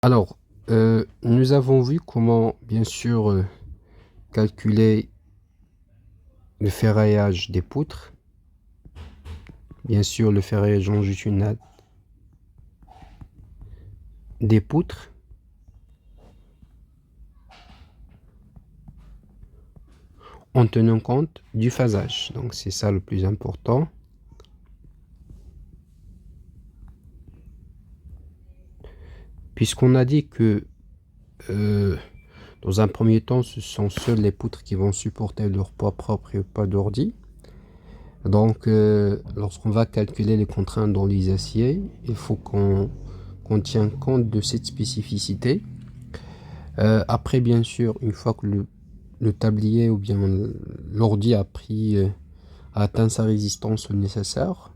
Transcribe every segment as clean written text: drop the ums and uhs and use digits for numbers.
Alors, nous avons vu comment, bien sûr, calculer le ferraillage des poutres. Bien sûr, le ferraillage longitudinal des poutres en tenant compte du phasage. Donc, c'est ça le plus important. Puisqu'on a dit que, dans un premier temps, ce sont seules les poutres qui vont supporter leur poids propre et pas d'ordi. Donc, lorsqu'on va calculer les contraintes dans les aciers, il faut qu'on tienne compte de cette spécificité. Après, bien sûr, une fois que le tablier ou bien l'ordi a atteint sa résistance nécessaire,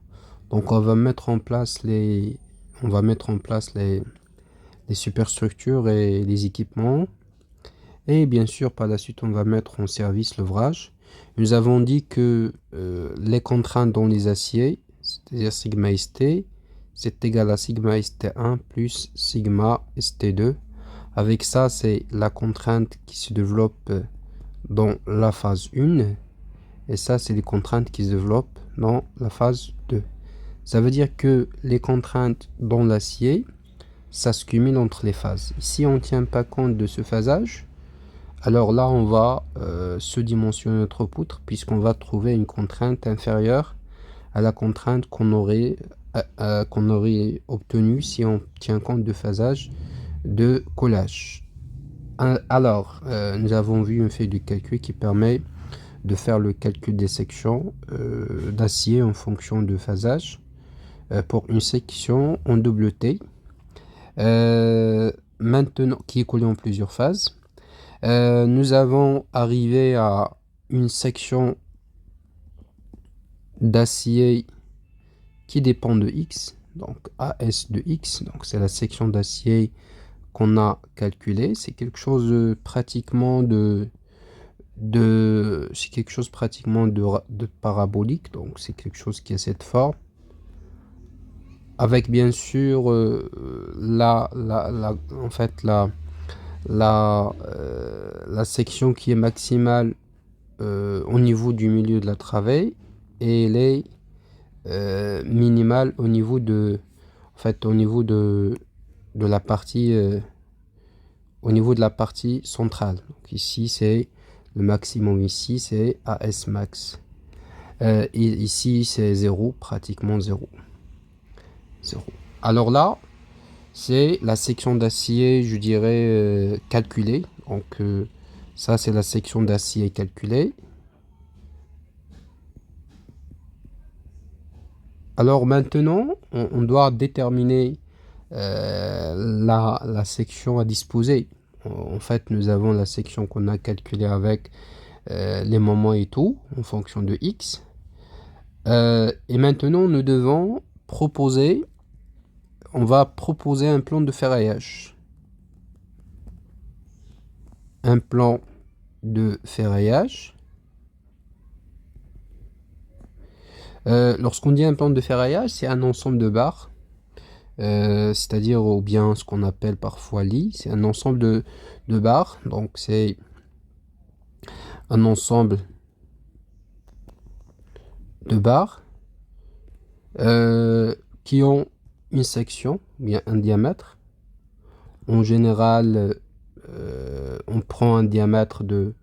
donc on va mettre en place les superstructures et les équipements. Et bien sûr, par la suite, on va mettre en service l'ouvrage. Nous avons dit que les contraintes dans les aciers, c'est-à-dire sigma St, c'est égal à sigma St1 plus sigma St2. Avec ça, c'est la contrainte qui se développe dans la phase 1. Et ça, c'est les contraintes qui se développent dans la phase 2. Ça veut dire que les contraintes dans l'acier, ça se cumule entre les phases. Si on ne tient pas compte de ce phasage, alors là, on va sous-dimensionner notre poutre puisqu'on va trouver une contrainte inférieure à la contrainte qu'on aurait obtenue si on tient compte de phasage de collage. Alors, nous avons vu un fait du calcul qui permet de faire le calcul des sections d'acier en fonction de phasage pour une section en double T maintenant qui est collée en plusieurs phases. Nous avons arrivé à une section d'acier qui dépend de X, donc AS de X, donc c'est la section d'acier qu'on a calculé. C'est quelque chose pratiquement de parabolique, donc c'est quelque chose qui a cette forme, avec bien sûr la section qui est maximale au niveau du milieu de la travée et elle est minimale au niveau de la partie centrale. Donc ici c'est le maximum, ici c'est AS max et ici c'est 0, pratiquement 0. Alors là, c'est la section d'acier, je dirais, calculée. Donc, ça, c'est la section d'acier calculée. Alors maintenant, on doit déterminer la section à disposer. En fait, nous avons la section qu'on a calculée avec les moments et tout, en fonction de X. Et maintenant, on va proposer un plan de ferraillage. Un plan de ferraillage. Lorsqu'on dit un plan de ferraillage, c'est un ensemble de barres, c'est-à-dire ou bien ce qu'on appelle parfois lit. C'est un ensemble de barres, donc c'est un ensemble de barres qui ont une section, bien un diamètre. En général, on prend un diamètre de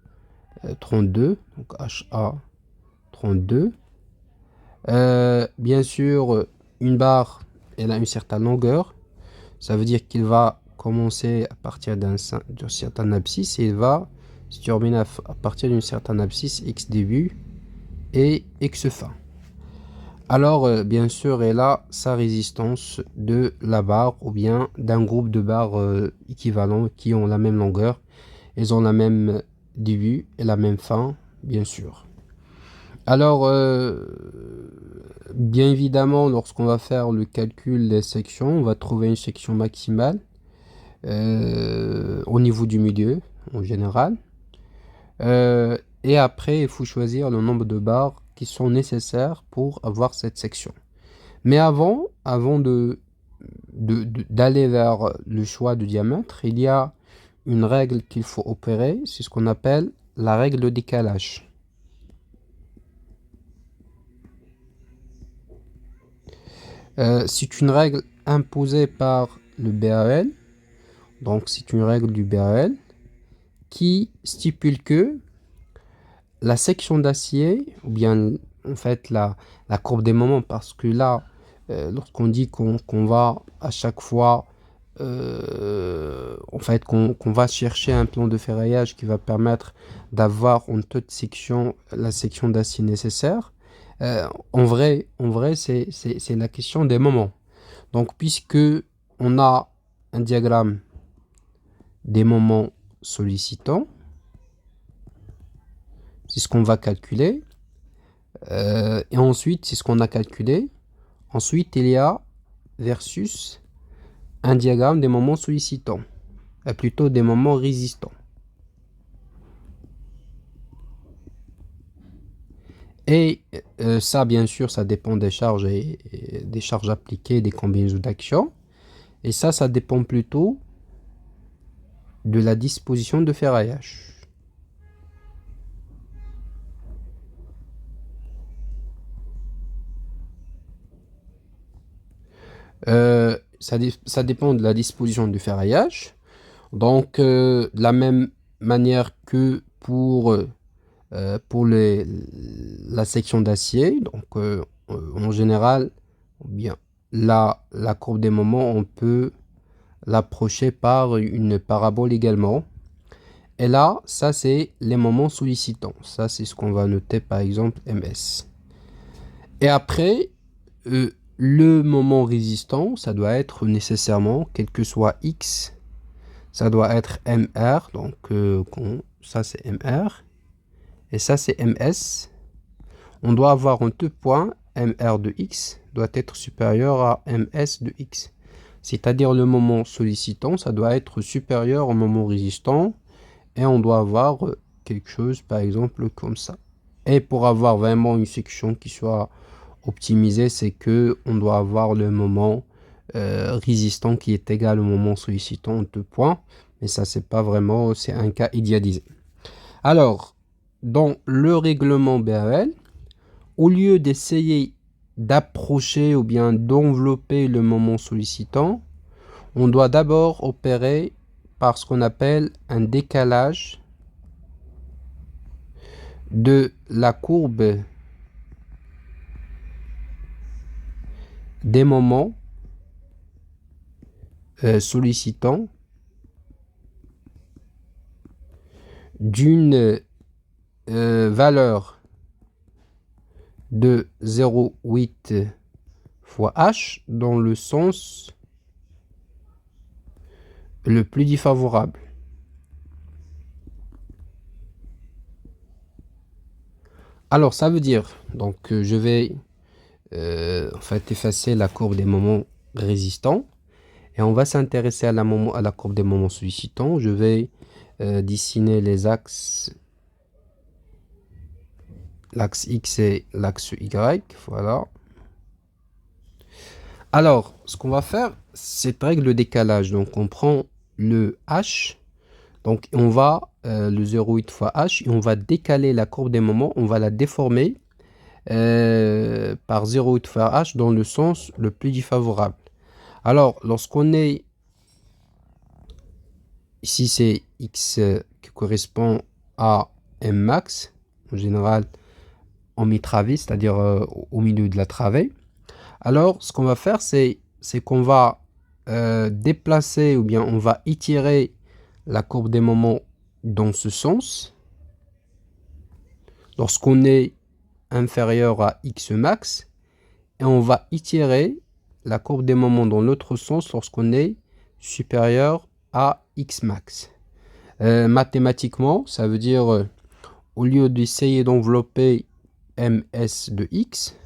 32, donc HA 32. Bien sûr, une barre, elle a une certaine longueur. Ça veut dire qu'il va commencer à partir d'un certain abscisse et il va se terminer à partir d'une certaine abscisse X début et X fin. Alors, bien sûr, elle a sa résistance de la barre ou bien d'un groupe de barres équivalents qui ont la même longueur. Elles ont la même début et la même fin, bien sûr. Alors, bien évidemment, lorsqu'on va faire le calcul des sections, on va trouver une section maximale au niveau du milieu, en général. Et après, il faut choisir le nombre de barres qui sont nécessaires pour avoir cette section. Mais avant de d'aller vers le choix du diamètre, il y a une règle qu'il faut opérer, c'est ce qu'on appelle la règle de décalage. C'est une règle imposée par le BAL, donc c'est une règle du BAL qui stipule que la section d'acier, ou bien en fait la courbe des moments, parce que là, lorsqu'on dit qu'on va à chaque fois, en fait qu'on va chercher un plan de ferraillage qui va permettre d'avoir en toute section la section d'acier nécessaire, en vrai c'est la question des moments. Donc puisque on a un diagramme des moments sollicitants, c'est ce qu'on va calculer. Et ensuite, c'est ce qu'on a calculé. Ensuite, il y a versus un diagramme des moments sollicitants, plutôt des moments résistants. Et ça, bien sûr, ça dépend des charges et des charges appliquées, des combinaisons d'actions. Et ça dépend plutôt de la disposition de ferraillage. Ça dépend de la disposition du ferraillage. Donc, de la même manière que pour la section d'acier, donc en général, bien, la courbe des moments, on peut l'approcher par une parabole également. Et là, ça c'est les moments sollicitants. Ça c'est ce qu'on va noter par exemple MS. Et après, le moment résistant, ça doit être nécessairement, quel que soit X, ça doit être MR. Donc ça c'est MR. Et ça c'est MS. On doit avoir un deux points, MR de X doit être supérieur à MS de X. C'est-à-dire le moment sollicitant, ça doit être supérieur au moment résistant. Et on doit avoir quelque chose, par exemple, comme ça. Et pour avoir vraiment une section qui soit optimisée, c'est que on doit avoir le moment résistant qui est égal au moment sollicitant en deux points. Mais ça, c'est pas vraiment, c'est un cas idéalisé. Alors, dans le règlement BAL, au lieu d'essayer d'approcher ou bien d'envelopper le moment sollicitant, on doit d'abord opérer par ce qu'on appelle un décalage de la courbe des moments sollicitants d'une valeur de 0,8 fois H dans le sens le plus défavorable. Alors ça veut dire, donc je vais en fait effacer la courbe des moments résistants et on va s'intéresser à la courbe des moments sollicitants. Je vais dessiner les axes, l'axe X et l'axe Y, voilà. Alors, ce qu'on va faire, c'est règle de décalage. Donc, on prend le H, donc on va le 0,8 fois H, et on va décaler la courbe des moments, on va la déformer par 0,8 fois H dans le sens le plus défavorable. Alors, lorsqu'on est ici, c'est X qui correspond à M max, en général en mi-travée, c'est-à-dire au milieu de la travée. Alors, ce qu'on va faire, c'est qu'on va déplacer ou bien on va étirer la courbe des moments dans ce sens. Lorsqu'on est inférieur à X max, et on va étirer la courbe des moments dans l'autre sens lorsqu'on est supérieur à X max. Mathématiquement, ça veut dire au lieu d'essayer d'envelopper ms de x,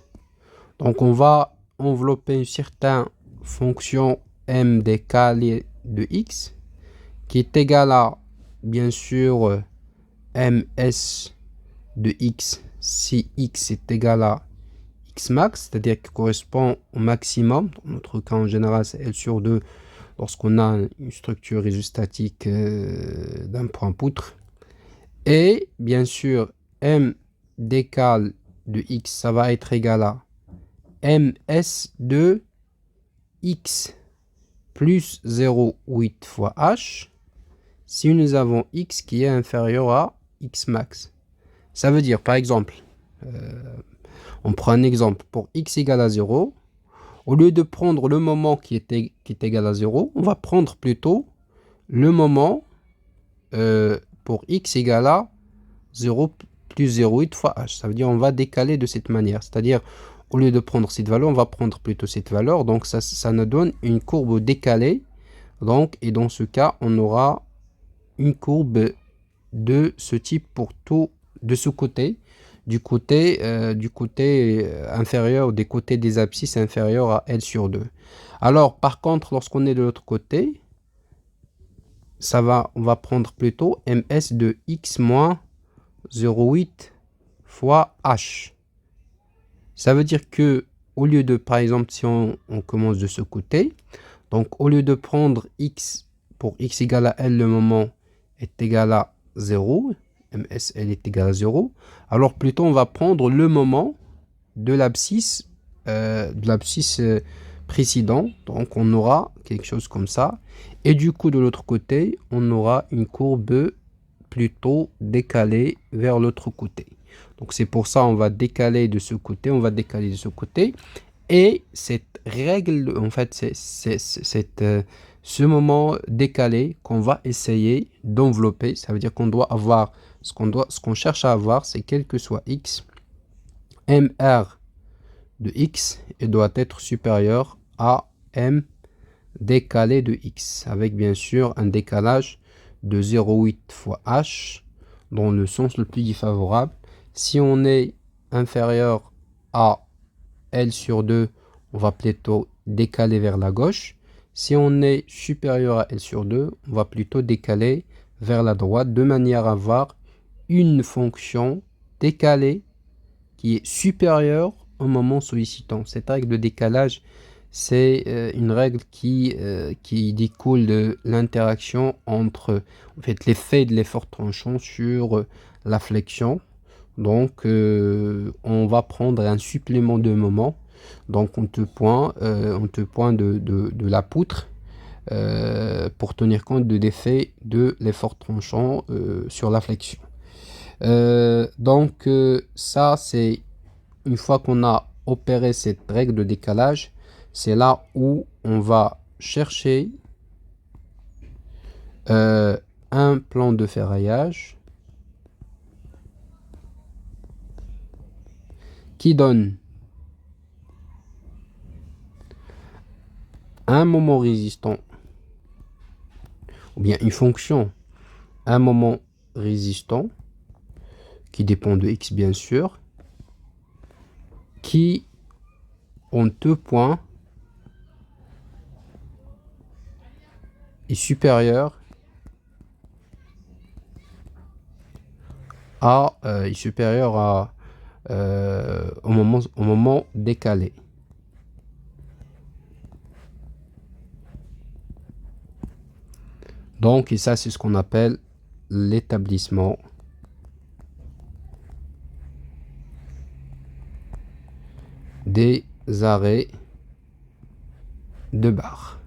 donc on va envelopper une certaine fonction m décalée de x qui est égale à, bien sûr, ms de x si x est égal à x max, c'est-à-dire qui correspond au maximum. Dans notre cas, en général, c'est L sur 2 lorsqu'on a une structure isostatique d'un point poutre. Et bien sûr, m décal de x, ça va être égal à ms de x plus 0,8 fois h si nous avons x qui est inférieur à x max. Ça veut dire, par exemple, on prend un exemple pour x égale à 0. Au lieu de prendre le moment qui est égal à 0, on va prendre plutôt le moment pour x égale à 0 plus 0,8 fois h. Ça veut dire on va décaler de cette manière. C'est-à-dire, au lieu de prendre cette valeur, on va prendre plutôt cette valeur. Donc, ça nous donne une courbe décalée. Donc, et dans ce cas, on aura une courbe de ce type pour tout de ce côté. Du côté inférieur, des côtés des abscisses inférieurs à L sur 2. Alors, par contre, lorsqu'on est de l'autre côté, on va prendre plutôt ms de x moins 0,8 fois h. Ça veut dire que, au lieu de, par exemple, si on commence de ce côté, donc au lieu de prendre x pour x égale à L, le moment est égal à 0, MSL est égal à 0, alors plutôt on va prendre le moment de l'abscisse précédent, donc on aura quelque chose comme ça, et du coup de l'autre côté, on aura une courbe plutôt décalée vers l'autre côté. Donc c'est pour ça on va décaler de ce côté, on va décaler de ce côté, et cette règle, en fait, c'est ce moment décalé qu'on va essayer d'envelopper. Ça veut dire qu'on doit avoir, ce qu'on cherche à avoir, c'est quel que soit x, mr de x et doit être supérieur à m décalé de x, avec bien sûr un décalage de 0,8 fois h dans le sens le plus défavorable. Si on est inférieur à L sur 2, on va plutôt décaler vers la gauche. Si on est supérieur à L sur 2, on va plutôt décaler vers la droite, de manière à avoir une fonction décalée qui est supérieure au moment sollicitant. Cette règle de décalage, c'est une règle qui découle de l'interaction entre en fait, l'effet de l'effort tranchant sur la flexion. Donc, on va prendre un supplément de moment. Donc, on te pointe de la poutre pour tenir compte de l'effet de l'effort tranchant sur la flexion. Donc, ça, c'est une fois qu'on a opéré cette règle de décalage, c'est là où on va chercher un plan de ferraillage qui donne un moment résistant, ou bien une fonction, un moment résistant, qui dépend de x bien sûr, qui en deux points est supérieur au moment décalé. Donc, et ça, c'est ce qu'on appelle l'établissement des arrêts de barre.